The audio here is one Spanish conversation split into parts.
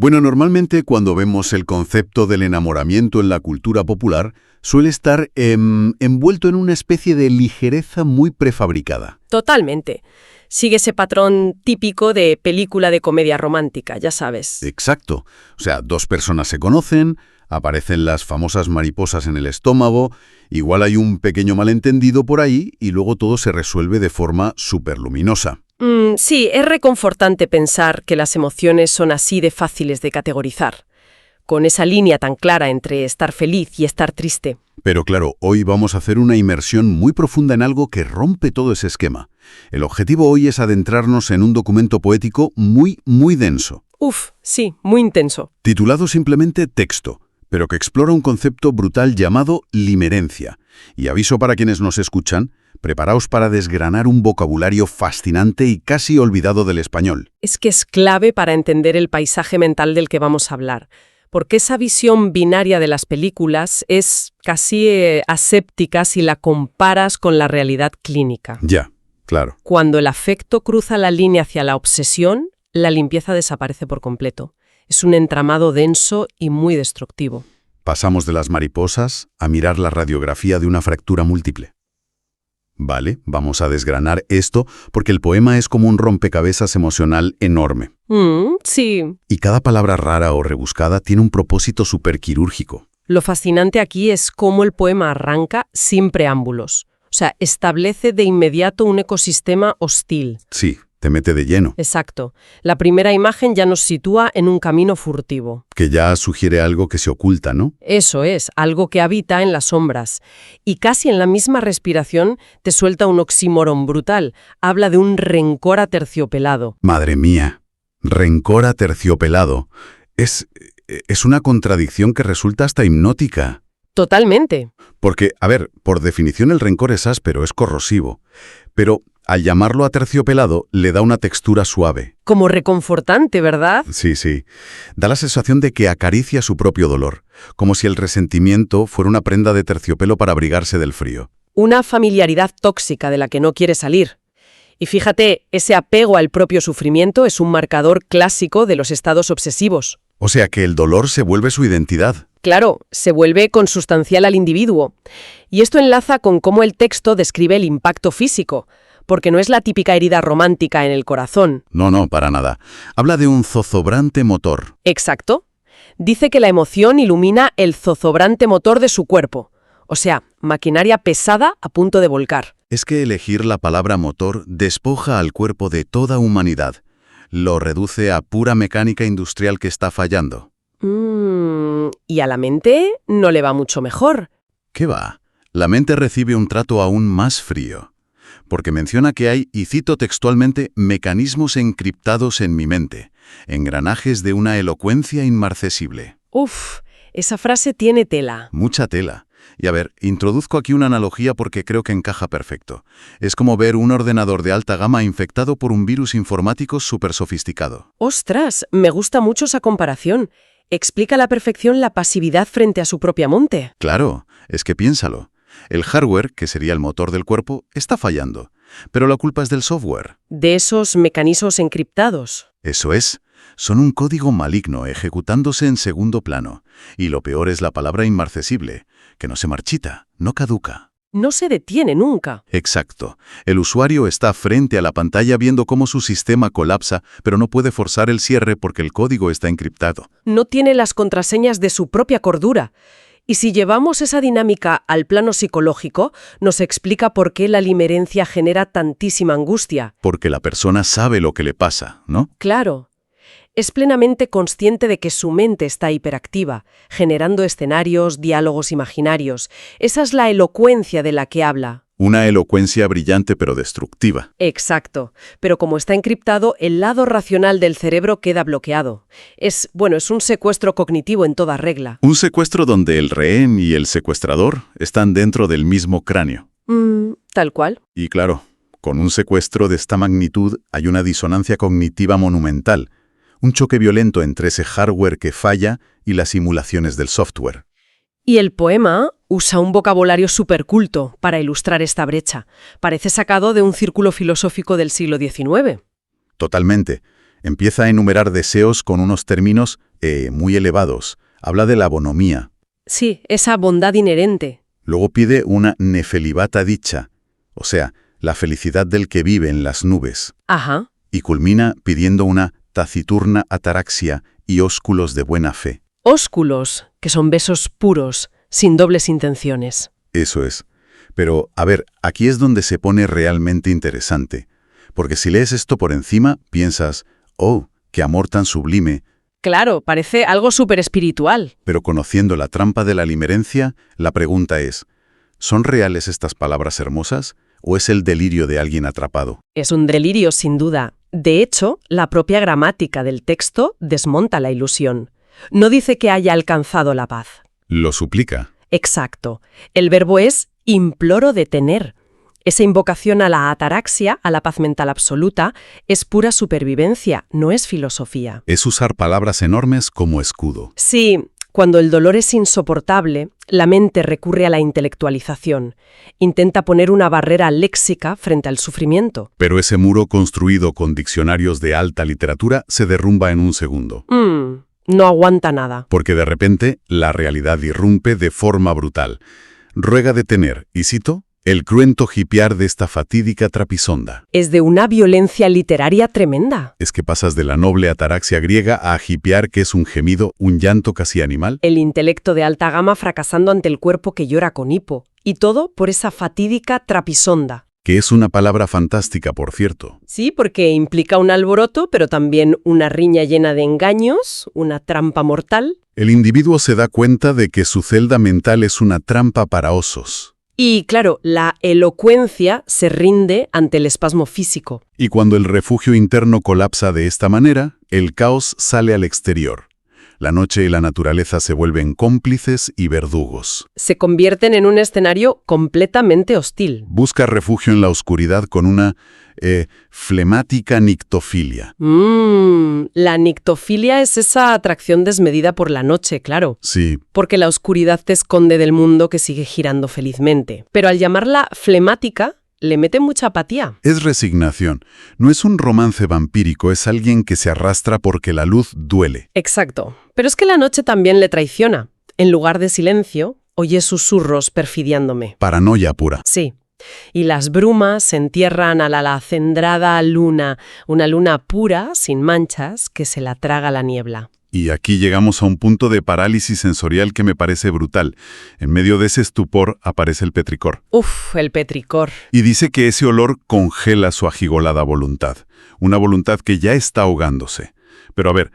Bueno, normalmente cuando vemos el concepto del enamoramiento en la cultura popular, suele estar envuelto en una especie de ligereza muy prefabricada. Totalmente. Sigue ese patrón típico de película de comedia romántica, ya sabes. Exacto. O sea, dos personas se conocen, aparecen las famosas mariposas en el estómago, igual hay un pequeño malentendido por ahí y luego todo se resuelve de forma superluminosa. Sí, es reconfortante pensar que las emociones son así de fáciles de categorizar, con esa línea tan clara entre estar feliz y estar triste. Pero claro, hoy vamos a hacer una inmersión muy profunda en algo que rompe todo ese esquema. El objetivo hoy es adentrarnos en un documento poético muy, muy denso. Sí, muy intenso. Titulado simplemente Texto, pero que explora un concepto brutal llamado limerencia. Y aviso para quienes nos escuchan, preparaos para desgranar un vocabulario fascinante y casi olvidado del español. Es que es clave para entender el paisaje mental del que vamos a hablar, porque esa visión binaria de las películas es casi aséptica si la comparas con la realidad clínica. Ya, claro. Cuando el afecto cruza la línea hacia la obsesión, la limpieza desaparece por completo. Es un entramado denso y muy destructivo. Pasamos de las mariposas a mirar la radiografía de una fractura múltiple. Vale, vamos a desgranar esto porque el poema es como un rompecabezas emocional enorme. Sí. Y cada palabra rara o rebuscada tiene un propósito superquirúrgico. Lo fascinante aquí es cómo el poema arranca sin preámbulos. O sea, establece de inmediato un ecosistema hostil. Sí, te mete de lleno. Exacto. La primera imagen ya nos sitúa en un camino furtivo. Que ya sugiere algo que se oculta, ¿no? Eso es, algo que habita en las sombras. Y casi en la misma respiración te suelta un oxímoron brutal. Habla de un rencor aterciopelado. Madre mía, rencor aterciopelado. Es una contradicción que resulta hasta hipnótica. Totalmente. Porque, a ver, por definición el rencor es áspero, es corrosivo. Pero al llamarlo aterciopelado, le da una textura suave. Como reconfortante, ¿verdad? Sí, sí. Da la sensación de que acaricia su propio dolor, como si el resentimiento fuera una prenda de terciopelo para abrigarse del frío. Una familiaridad tóxica de la que no quiere salir. Y fíjate, ese apego al propio sufrimiento es un marcador clásico de los estados obsesivos. O sea que el dolor se vuelve su identidad. Claro, se vuelve consustancial al individuo. Y esto enlaza con cómo el texto describe el impacto físico, porque no es la típica herida romántica en el corazón. No, para nada. Habla de un zozobrante motor. Exacto. Dice que la emoción ilumina el zozobrante motor de su cuerpo. O sea, maquinaria pesada a punto de volcar. Es que elegir la palabra motor despoja al cuerpo de toda humanidad. Lo reduce a pura mecánica industrial que está fallando. Y a la mente no le va mucho mejor. ¿Qué va? La mente recibe un trato aún más frío. Porque menciona que hay, y cito textualmente, mecanismos encriptados en mi mente, engranajes de una elocuencia inmarcesible. Esa frase tiene tela. Mucha tela. Y a ver, introduzco aquí una analogía porque creo que encaja perfecto. Es como ver un ordenador de alta gama infectado por un virus informático súper sofisticado. ¡Ostras! Me gusta mucho esa comparación. Explica a la perfección la pasividad frente a su propia mente. Claro, es que piénsalo. El hardware, que sería el motor del cuerpo, está fallando. Pero la culpa es del software. De esos mecanismos encriptados. Eso es. Son un código maligno ejecutándose en segundo plano. Y lo peor es la palabra inmarcesible, que no se marchita, no caduca. No se detiene nunca. Exacto. El usuario está frente a la pantalla viendo cómo su sistema colapsa, pero no puede forzar el cierre porque el código está encriptado. No tiene las contraseñas de su propia cordura. Y si llevamos esa dinámica al plano psicológico, nos explica por qué la limerencia genera tantísima angustia. Porque la persona sabe lo que le pasa, ¿no? Claro. Es plenamente consciente de que su mente está hiperactiva, generando escenarios, diálogos imaginarios. Esa es la elocuencia de la que habla. Una elocuencia brillante pero destructiva. Exacto. Pero como está encriptado, el lado racional del cerebro queda bloqueado. Es un secuestro cognitivo en toda regla. Un secuestro donde el rehén y el secuestrador están dentro del mismo cráneo. Tal cual. Y claro, con un secuestro de esta magnitud hay una disonancia cognitiva monumental. Un choque violento entre ese hardware que falla y las simulaciones del software. Y el poema usa un vocabulario superculto para ilustrar esta brecha. Parece sacado de un círculo filosófico del siglo XIX. Totalmente. Empieza a enumerar deseos con unos términos muy elevados. Habla de la bonomía. Sí, esa bondad inherente. Luego pide una nefelibata dicha, o sea, la felicidad del que vive en las nubes. Ajá. Y culmina pidiendo una taciturna ataraxia y ósculos de buena fe. Ósculos, que son besos puros, sin dobles intenciones. Eso es. Pero, a ver, aquí es donde se pone realmente interesante. Porque si lees esto por encima, piensas, oh, qué amor tan sublime. Claro, parece algo súper espiritual. Pero conociendo la trampa de la limerencia, la pregunta es, ¿son reales estas palabras hermosas o es el delirio de alguien atrapado? Es un delirio, sin duda. De hecho, la propia gramática del texto desmonta la ilusión. No dice que haya alcanzado la paz. Lo suplica. Exacto. El verbo es imploro de tener. Esa invocación a la ataraxia, a la paz mental absoluta, es pura supervivencia, no es filosofía. Es usar palabras enormes como escudo. Sí, cuando el dolor es insoportable, la mente recurre a la intelectualización. Intenta poner una barrera léxica frente al sufrimiento. Pero ese muro construido con diccionarios de alta literatura se derrumba en un segundo. No aguanta nada. Porque de repente la realidad irrumpe de forma brutal. Ruega detener, y cito, el cruento jipear de esta fatídica trapisonda. Es de una violencia literaria tremenda. Es que pasas de la noble ataraxia griega a jipear, que es un gemido, un llanto casi animal. El intelecto de alta gama fracasando ante el cuerpo que llora con hipo. Y todo por esa fatídica trapisonda. Que es una palabra fantástica, por cierto. Sí, porque implica un alboroto, pero también una riña llena de engaños, una trampa mortal. El individuo se da cuenta de que su celda mental es una trampa para osos. Y, claro, la elocuencia se rinde ante el espasmo físico. Y cuando el refugio interno colapsa de esta manera, el caos sale al exterior. La noche y la naturaleza se vuelven cómplices y verdugos. Se convierten en un escenario completamente hostil. Busca refugio en la oscuridad con una flemática nictofilia. La nictofilia es esa atracción desmedida por la noche, claro. Sí. Porque la oscuridad te esconde del mundo que sigue girando felizmente. Pero al llamarla flemática, le mete mucha apatía. Es resignación. No es un romance vampírico, es alguien que se arrastra porque la luz duele. Exacto. Pero es que la noche también le traiciona. En lugar de silencio, oye susurros perfidiándome. Paranoia pura. Sí. Y las brumas entierran a la acendrada luna, una luna pura, sin manchas, que se la traga la niebla. Y aquí llegamos a un punto de parálisis sensorial que me parece brutal. En medio de ese estupor aparece el petricor. Uf, el petricor. Y dice que ese olor congela su agigolada voluntad. Una voluntad que ya está ahogándose. Pero a ver,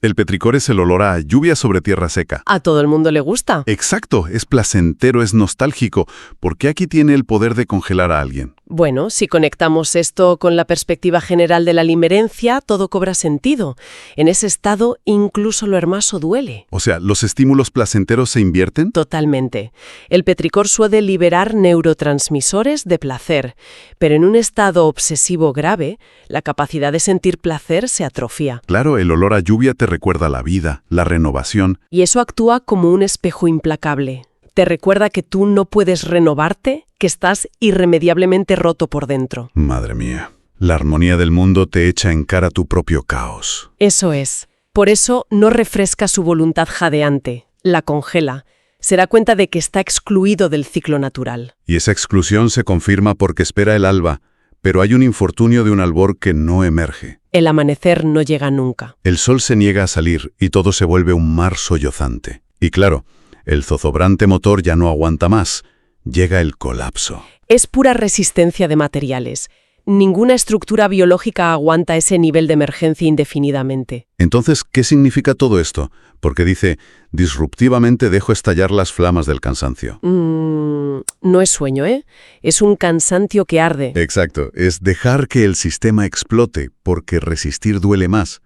el petricor es el olor a lluvia sobre tierra seca. A todo el mundo le gusta. Exacto, es placentero, es nostálgico. ¿Por qué aquí tiene el poder de congelar a alguien? Bueno, si conectamos esto con la perspectiva general de la limerencia, todo cobra sentido. En ese estado, incluso lo hermoso duele. O sea, ¿los estímulos placenteros se invierten? Totalmente. El petricor suele liberar neurotransmisores de placer, pero en un estado obsesivo grave, la capacidad de sentir placer se atrofia. Claro, el olor a lluvia te recuerda la vida, la renovación. Y eso actúa como un espejo implacable. Te recuerda que tú no puedes renovarte, que estás irremediablemente roto por dentro. Madre mía, la armonía del mundo te echa en cara tu propio caos. Eso es. Por eso no refresca su voluntad jadeante, la congela. Se da cuenta de que está excluido del ciclo natural. Y esa exclusión se confirma porque espera el alba, pero hay un infortunio de un albor que no emerge. El amanecer no llega nunca. El sol se niega a salir y todo se vuelve un mar sollozante. Y claro, el zozobrante motor ya no aguanta más. Llega el colapso. Es pura resistencia de materiales. Ninguna estructura biológica aguanta ese nivel de emergencia indefinidamente. Entonces, ¿qué significa todo esto? Porque dice, disruptivamente dejo estallar las flamas del cansancio. No es sueño, ¿eh? Es un cansancio que arde. Exacto, es dejar que el sistema explote, porque resistir duele más.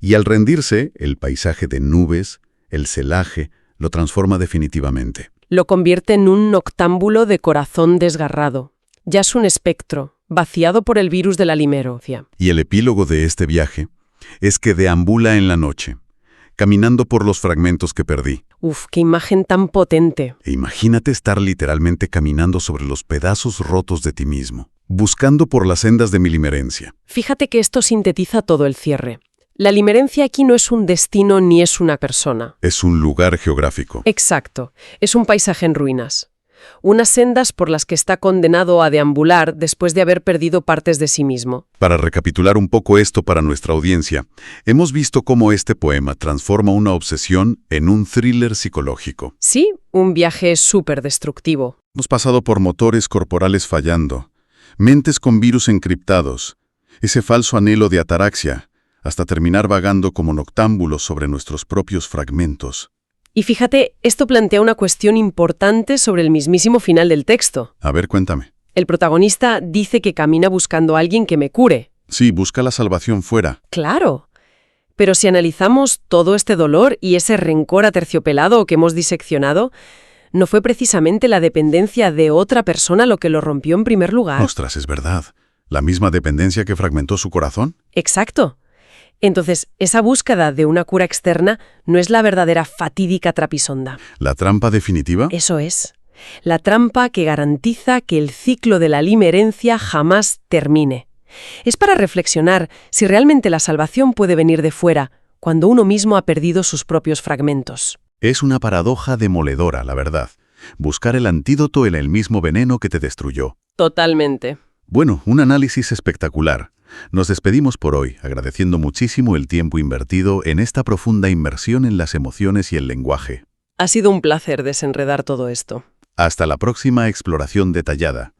Y al rendirse, el paisaje de nubes, el celaje, lo transforma definitivamente. Lo convierte en un noctámbulo de corazón desgarrado. Ya es un espectro, vaciado por el virus de la limerencia. Y el epílogo de este viaje es que deambula en la noche, caminando por los fragmentos que perdí. Uf, qué imagen tan potente. E imagínate estar literalmente caminando sobre los pedazos rotos de ti mismo, buscando por las sendas de mi limerencia. Fíjate que esto sintetiza todo el cierre. La limerencia aquí no es un destino ni es una persona. Es un lugar geográfico. Exacto, es un paisaje en ruinas. Unas sendas por las que está condenado a deambular después de haber perdido partes de sí mismo. Para recapitular un poco esto para nuestra audiencia, hemos visto cómo este poema transforma una obsesión en un thriller psicológico. Sí, un viaje súper destructivo. Hemos pasado por motores corporales fallando, mentes con virus encriptados, ese falso anhelo de ataraxia, hasta terminar vagando como noctámbulos sobre nuestros propios fragmentos. Y fíjate, esto plantea una cuestión importante sobre el mismísimo final del texto. A ver, cuéntame. El protagonista dice que camina buscando a alguien que me cure. Sí, busca la salvación fuera. Claro. Pero si analizamos todo este dolor y ese rencor aterciopelado que hemos diseccionado, ¿no fue precisamente la dependencia de otra persona lo que lo rompió en primer lugar? Ostras, es verdad. ¿La misma dependencia que fragmentó su corazón? Exacto. Entonces, esa búsqueda de una cura externa no es la verdadera fatídica trapisonda. ¿La trampa definitiva? Eso es. La trampa que garantiza que el ciclo de la limerencia jamás termine. Es para reflexionar si realmente la salvación puede venir de fuera, cuando uno mismo ha perdido sus propios fragmentos. Es una paradoja demoledora, la verdad. Buscar el antídoto en el mismo veneno que te destruyó. Totalmente. Bueno, un análisis espectacular. Nos despedimos por hoy, agradeciendo muchísimo el tiempo invertido en esta profunda inmersión en las emociones y el lenguaje. Ha sido un placer desenredar todo esto. Hasta la próxima exploración detallada.